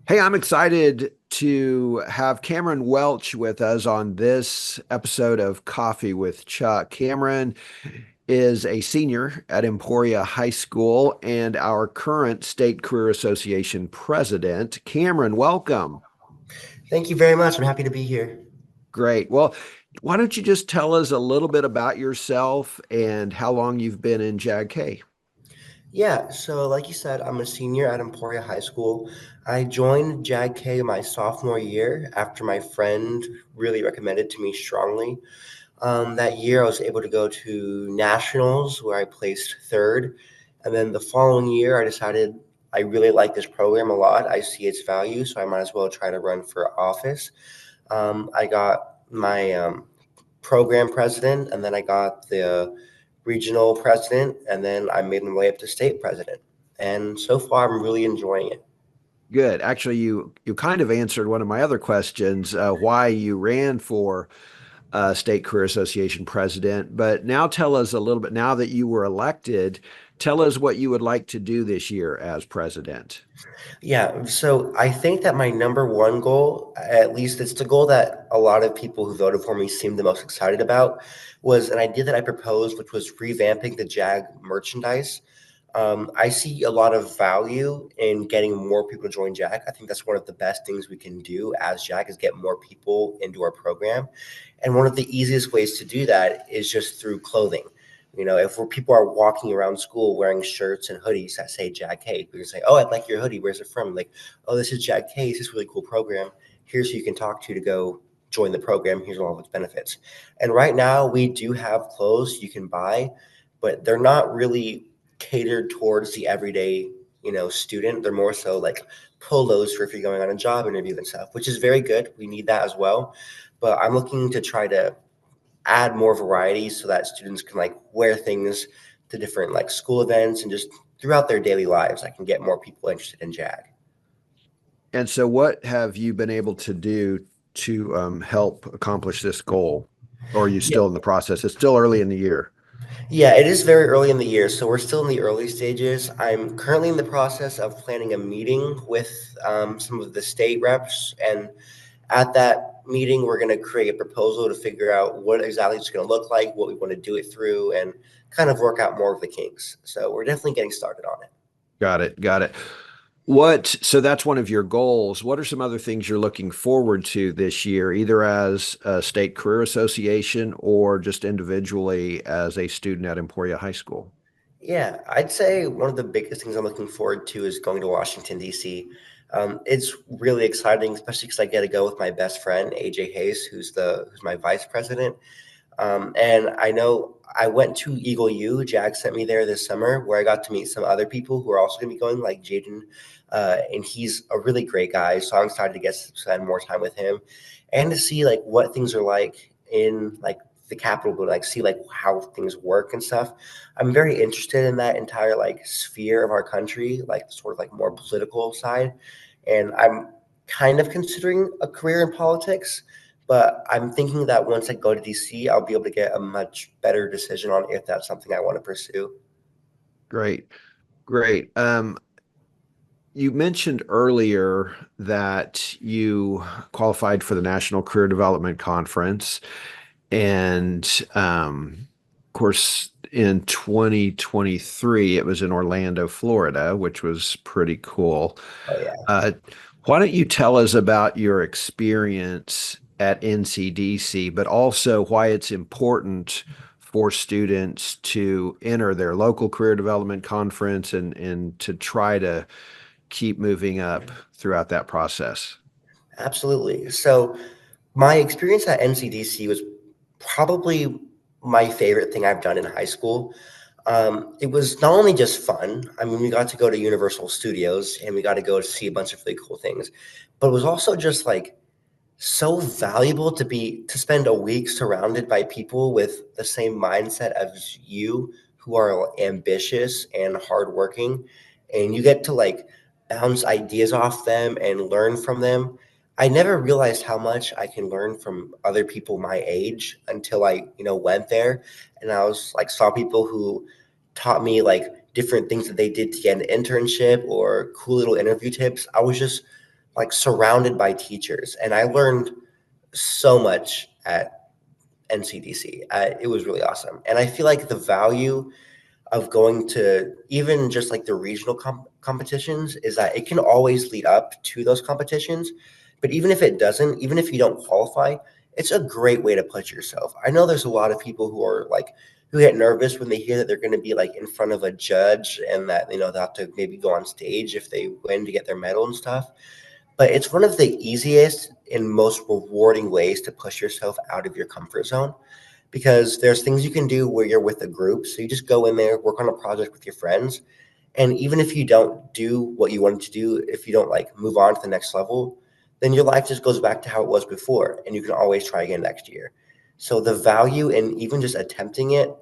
Hey, I'm excited to have Kameron Welch with us on this episode of Coffee with Chuck. Cameron is a senior at Emporia High School and our current State Career Association president. Cameron, welcome. Thank you very much. I'm happy to be here. Great. Well, why don't you just tell us a little bit about yourself and how long you've been in JAG-K? Yeah, so like you said, I'm a senior at Emporia High School. I joined JAG-K my sophomore year after my friend really recommended to me strongly. That year, I was able to go to nationals where I placed third. And then the following year, I decided I really like this program a lot. I see its value, so I might as well try to run for office. I got my program president, and then I got the regional president, and then I made my way up to state president. And so far, I'm really enjoying it. Good. Actually, you kind of answered one of my other questions, why you ran for State Career Association president. But now tell us a little bit, now that you were elected, tell us what you would like to do this year as president. Yeah, so I think that my number one goal, at least it's the goal that a lot of people who voted for me seemed the most excited about, was an idea that I proposed, which was revamping the JAG merchandise. I see a lot of value in getting more people to join JAG. I think that's one of the best things we can do as JAG is get more people into our program. And one of the easiest ways to do that is just through clothing. If people are walking around school wearing shirts and hoodies that say JAG-K, we can say, "Oh, I'd like your hoodie. Where's it from?" Like, "Oh, this is JAG-K. It's this really cool program. Here's who you can talk to go join the program. Here's all of its benefits." And right now, we do have clothes you can buy, but they're not really catered towards the everyday, student. They're more so like polos for if you're going on a job interview and stuff, which is very good. We need that as well. But I'm looking to try to add more variety so that students can like wear things to different like school events and just throughout their daily lives. I can get more people interested in JAG. And so, what have you been able to do to help accomplish this goal? Or are you Yeah. still in the process? It's still early in the year. Yeah, it is very early in the year, so we're still in the early stages. I'm currently in the process of planning a meeting with some of the state reps, and at that meeting, we're going to create a proposal to figure out what exactly it's going to look like, what we want to do it through, and kind of work out more of the kinks. So we're definitely getting started on it. Got it. Got it. So that's one of your goals. What are some other things you're looking forward to this year, either as a state career association or just individually as a student at Emporia High School? Yeah, I'd say one of the biggest things I'm looking forward to is going to Washington, D.C. It's really exciting, especially because I get to go with my best friend, AJ Hayes, who's my vice president. And I know I went to Eagle U. Jag sent me there this summer, where I got to meet some other people who are also going to be going, like Jaden, and he's a really great guy. So I'm excited to get to spend more time with him, and to see like what things are like in like the capital, but like see like how things work and stuff. I'm very interested in that entire like sphere of our country, like sort of like more political side, and I'm kind of considering a career in politics. But I'm thinking that once I go to DC, I'll be able to get a much better decision on if that's something I want to pursue. Great. Great. You mentioned earlier that you qualified for the National Career Development Conference. And of course, in 2023, it was in Orlando, Florida, which was pretty cool. Oh yeah. Uh, why don't you tell us about your experience at NCDC, but also why it's important for students to enter their local career development conference and to try to keep moving up throughout that process? Absolutely. So my experience at NCDC was probably my favorite thing I've done in high school. It was not only just fun. I mean, we got to go to Universal Studios and we got to go see a bunch of really cool things, but it was also just like so valuable to spend a week surrounded by people with the same mindset as you, who are ambitious and hardworking, and you get to like bounce ideas off them and learn from them. I never realized how much I can learn from other people my age until I, went there, and I was like saw people who taught me like different things that they did to get an internship or cool little interview tips. I was just like surrounded by teachers. And I learned so much at NCDC. It was really awesome. And I feel like the value of going to even just like the regional competitions is that it can always lead up to those competitions. But even if it doesn't, even if you don't qualify, it's a great way to push yourself. I know there's a lot of people who are like, who get nervous when they hear that they're going to be like in front of a judge and that, they'll have to maybe go on stage if they win to get their medal and stuff. But it's one of the easiest and most rewarding ways to push yourself out of your comfort zone because there's things you can do where you're with a group. So you just go in there, work on a project with your friends. And even if you don't do what you wanted to do, if you don't like move on to the next level, then your life just goes back to how it was before. And you can always try again next year. So the value in even just attempting it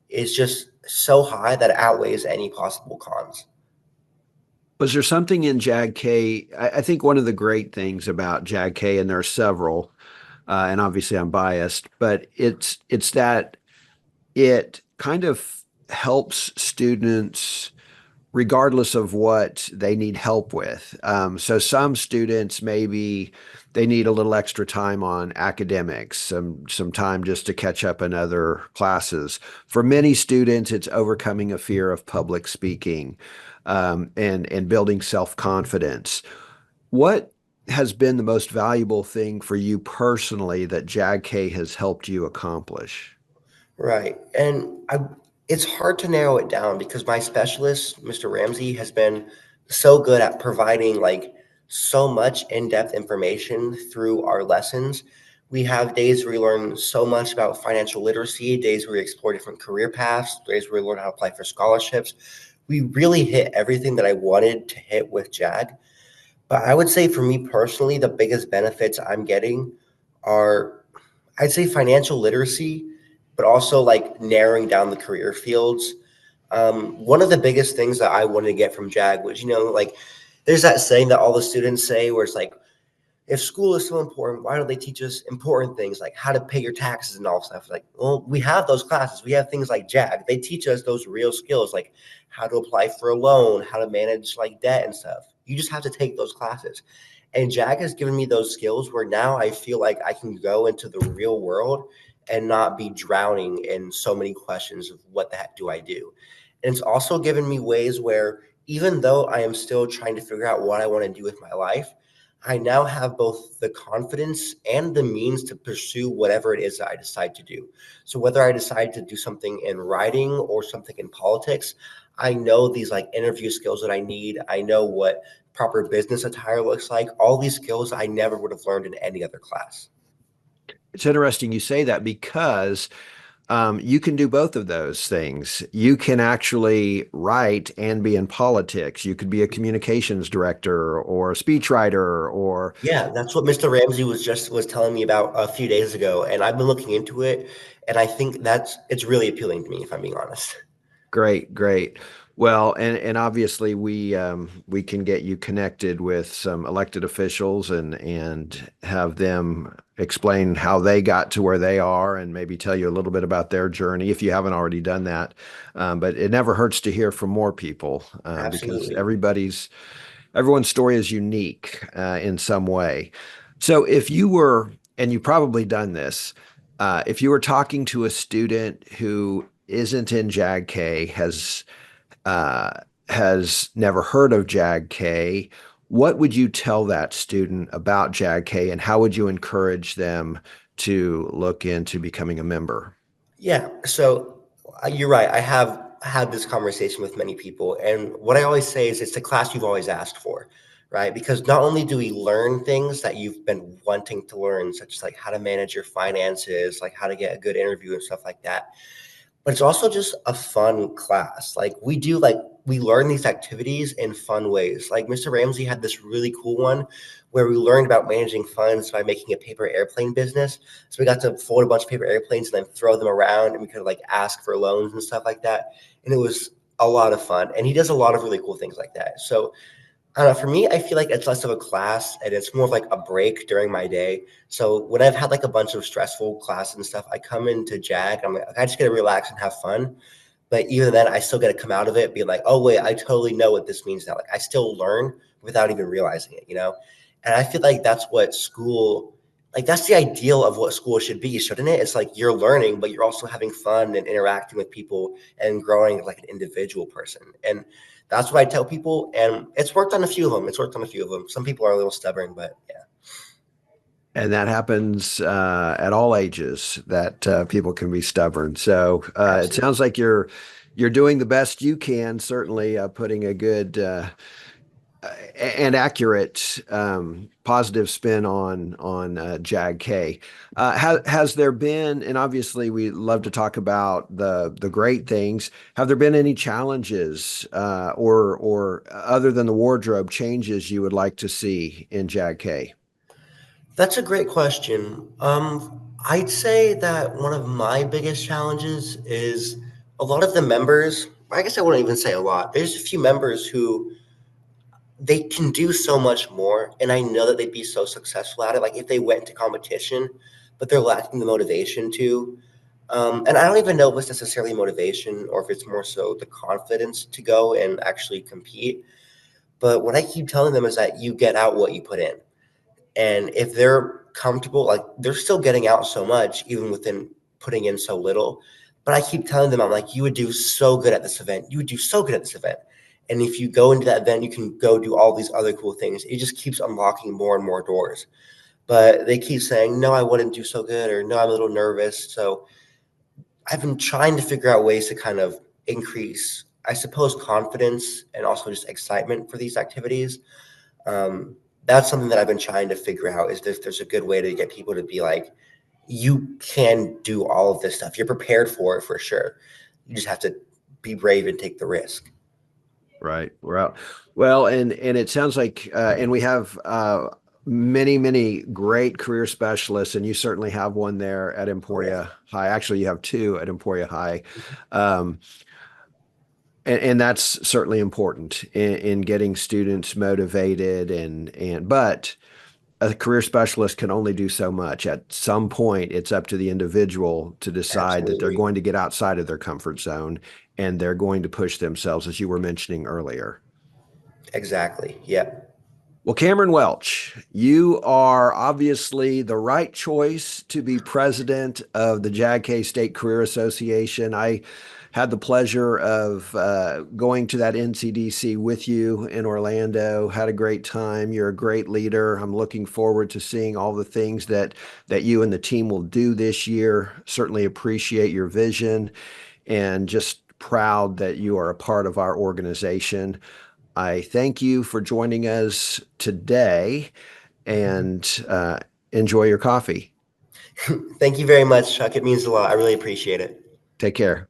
is just so high that it outweighs any possible cons. Was there something in JAG-K? I think one of the great things about JAG-K, and there are several, and obviously I'm biased, but it's that it kind of helps students regardless of what they need help with. So some students maybe they need a little extra time on academics, some time just to catch up in other classes. For many students, it's overcoming a fear of public speaking, and building self-confidence. What has been the most valuable thing for you personally that JAG-K has helped you accomplish? Right. It's hard to narrow it down because my specialist, Mr. Ramsey, has been so good at providing like so much in-depth information through our lessons. We have days where we learn so much about financial literacy, days where we explore different career paths, days where we learn how to apply for scholarships. We really hit everything that I wanted to hit with JAG. But I would say for me personally, the biggest benefits I'm getting are I'd say financial literacy, but also like narrowing down the career fields. One of the biggest things that I wanted to get from JAG was, like there's that saying that all the students say where it's like, if school is so important, why don't they teach us important things like how to pay your taxes and all stuff? Like, well, we have those classes. We have things like JAG. They teach us those real skills, like how to apply for a loan, how to manage like debt and stuff. You just have to take those classes. And JAG has given me those skills where now I feel like I can go into the real world and not be drowning in so many questions of what the heck do I do? And it's also given me ways where even though I am still trying to figure out what I want to do with my life, I now have both the confidence and the means to pursue whatever it is that I decide to do. So whether I decide to do something in writing or something in politics, I know these like interview skills that I need. I know what proper business attire looks like. All these skills I never would have learned in any other class. It's interesting you say that because you can do both of those things. You can actually write and be in politics. You could be a communications director or a speechwriter or Yeah, that's what Mr. Ramsey was telling me about a few days ago, and I've been looking into it, and I think it's really appealing to me, if I'm being honest. great, great. Well, and obviously we can get you connected with some elected officials and have them explain how they got to where they are and maybe tell you a little bit about their journey if you haven't already done that. But it never hurts to hear from more people because Absolutely. everyone's story is unique in some way. So if you were, and you've probably done this, if you were talking to a student who isn't in JAG-K, uh, has never heard of JAG-K, what would you tell that student about JAG-K, and how would you encourage them to look into becoming a member? Yeah, so you're right. I have had this conversation with many people, and what I always say is it's the class you've always asked for, right? Because not only do we learn things that you've been wanting to learn, such as like how to manage your finances, like how to get a good interview and stuff like that, but it's also just a fun class. Like we learn these activities in fun ways. Like Mr. Ramsey had this really cool one where we learned about managing funds by making a paper airplane business. So we got to fold a bunch of paper airplanes and then throw them around and we could like ask for loans and stuff like that. And it was a lot of fun. And he does a lot of really cool things like that. So I don't know. For me, I feel like it's less of a class and it's more of like a break during my day. So when I've had like a bunch of stressful classes and stuff, I come into JAG. I'm like, I just get to relax and have fun. But even then, I still get to come out of it, be like, oh wait, I totally know what this means now. Like I still learn without even realizing it, And I feel like that's what school, like that's the ideal of what school should be, shouldn't it? It's like you're learning, but you're also having fun and interacting with people and growing like an individual person. And that's what I tell people. And it's worked on a few of them. It's worked on a few of them. Some people are a little stubborn, but yeah, And that happens at all ages that people can be stubborn. So it absolutely. sounds like you're doing the best you can, certainly putting a good and accurate positive spin on JAG-K. Has there been, and obviously we love to talk about the great things. Have there been any challenges or other than the wardrobe changes you would like to see in JAG-K? That's a great question. I'd say that one of my biggest challenges is a lot of the members. I guess I wouldn't even say a lot. There's a few members who they can do so much more, and I know that they'd be so successful at it. Like if they went to competition, but they're lacking the motivation to. And I don't even know if it's necessarily motivation or if it's more so the confidence to go and actually compete. But what I keep telling them is that you get out what you put in. And if they're comfortable, like they're still getting out so much, even within putting in so little. But I keep telling them, I'm like, you would do so good at this event. You would do so good at this event. And if you go into that event, you can go do all these other cool things. It just keeps unlocking more and more doors. But they keep saying, no, I wouldn't do so good, or no, I'm a little nervous. So I've been trying to figure out ways to kind of increase, I suppose, confidence and also just excitement for these activities. That's something that I've been trying to figure out is if there's a good way to get people to be like, you can do all of this stuff. You're prepared for it for sure. You just have to be brave and take the risk. Right. Well, and it sounds like, and we have many great career specialists, and you certainly have one there at Oh yeah, Emporia High. Actually, you have two at Emporia High, um, and that's certainly important in getting students motivated. But a career specialist can only do so much. At some point, it's up to the individual to decide that they're absolutely. going to get outside of their comfort zone and they're going to push themselves, as you were mentioning earlier. Exactly. Yep. Well, Cameron Welch, you are obviously the right choice to be president of the JAG-K State Career Association. I had the pleasure of going to that NCDC with you in Orlando. Had a great time. You're a great leader. I'm looking forward to seeing all the things that you and the team will do this year. Certainly appreciate your vision and just proud that you are a part of our organization. I thank you for joining us today and enjoy your coffee. Thank you very much, Chuck. It means a lot. I really appreciate it. Take care.